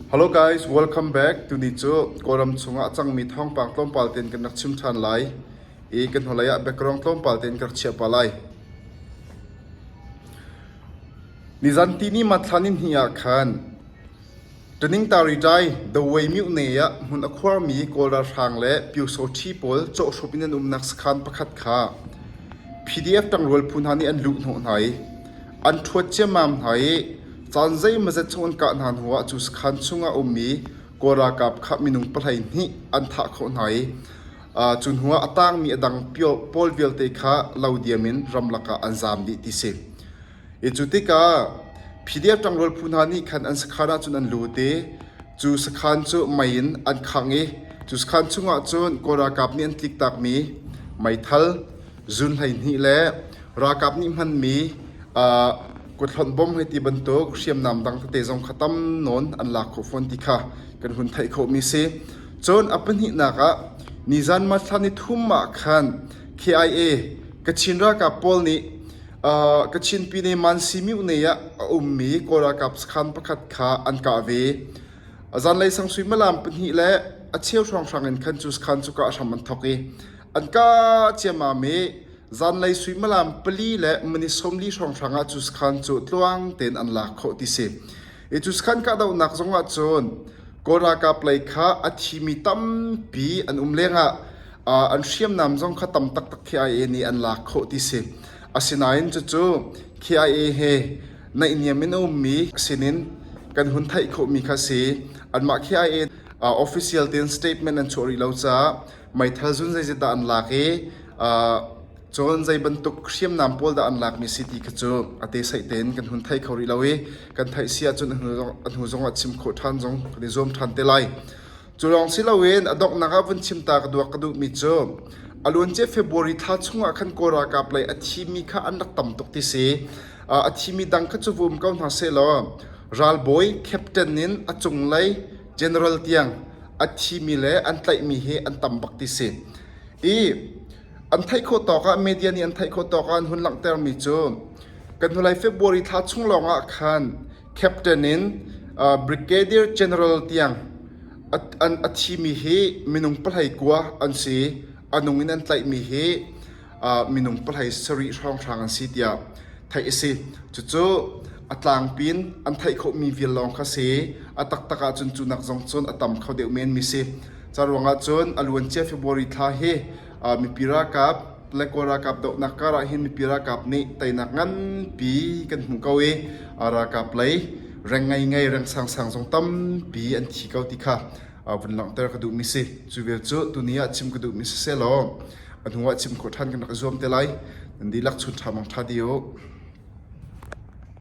Hello guys, welcome back to Nicho. Koram chunga chang mi thong pang tlom palten kan nakchim than lai. E kan holaya background tlom palten kar chia palai. Nizantini mathanin hiya khan. Turning tari dai the way mu neya mun akhwar mi kol ralhrang le piu so thi pol cho shopinen nak sakhan pakhat kha. PDF tang rol phunhani an lu no nai. An thuat che mam nai. Zanzai mazat chon ka nan huwa chu sakhan chunga ummi kora kap kha minung palai ni an tha kho nai chun huwa atang mi adang pio pol vel te kha laudiamin ramlaka anzam di ti se e chutika PDF tang rol phunani khan an sakhana chun an lute chu sakhan chu main an khange chu sakhan chunga chun kora kap ni an klik tak mi mai thal zun lai ni le ra kap ni man miกดหล่นบ่มให้ตีบรรทุกเชียมนำดังเตจงขตั้มนนอันหลักของฟอนติค่ะกันหุ่นไทยเขามีเสจนอัปนินักะนิจันมาทันิทุ่มมาขัน KIA กชินรักกับปอลนี่กชินปีในมันซิมิวเนียมีกอรักับสขันประคัดขาอันกาเวจันเลยสังสุยมาลามปนิและอาเชี่ยวช่องช่างเงินขันจุสขันจุกะชามันทอกอันกาเจียมาเมจันเลยสุยมาลามปลีและมันนิสมลีช่องช่างจุสขันจุดลวงเต็นอันหลักเขาที่เสจุสขันก็ดาวนักจงอาจนกอรักับเลยขาอาทิมีตั้มปีอันเลงอันเชียมนำจงขัดตั้มตักKIAนี่อันหลักเขาที่เสอาศินัยนจู่KIAเฮในเนี่ยมินมีสินินกันหุ่นไทยเขามีคาสีอันมา KIA official เต็น statement อันโชว์รีเลาจ้าไม่ทัลจุนใจจะอันหลักจนใจบรรทุกเชียมนำพอลดอันหลักมีสิทธิขจูอาเตใส่เต็นกันหุ่นไทยเขารีเลากันไทยเสียจนอันหูจงอัดชิมโคทันจงกันดิซอมทันเตลัยจุลองสิลาเวนอดอกนักวันชิมตากระดูกมิจมอลวนเจฟเฟบริทัดช่วงขันโกรากับเลยอาทิมีข้าอันดักต่ำตกที่เสียอาทิมีดังขัดจูบุมก้าวหน้าเซลรัลบอยแคปเทนนินอาจงเลยเจเนอเรลเตียงอาทิมีเลยอันไตมีเฮอันต่ำบักที่เสียอันไทยโคตอกะเมดียนี่อันไทยโคตอกะหุ่นหลังเตอร์มิจมกันหุ่นไลเฟบริทัดช่วงลองอ่ะขันแคปเทนนินบริเกเดียร์เจเนอเรลเตียงอันอาทิมีเฮมินุงปลายกัวอันเสียอันนุ่งนั้นไตมีเฮมินุงปลายสรีช่องทางอันสีเดียไทยเสียจู่ๆอัตลางปีนอันไทยเขามีวิลลองคาเสียอัตักตะกาจนนักจงจนอัตมเขาเดียวเมนมีเสียจารวงอาจนอลวนเจฟบริทาเฮมีปีรักับและกรักับดอกนักการะเห็นมีปีรักับนี่แต่นักงั้นปีกันหุ่นเการักับเลยแรงไงแรงสังจงตั้มปีอันที่เกาติค่ะวันหลังเตอร์กระดูกมิสิจูเวลจูตัวนี้ชิมกระดูกมิสิเซลอันหัวชิมขดทันกันนักzoomเตลัยนั่นดีลักชุดทำมังทัดเดียว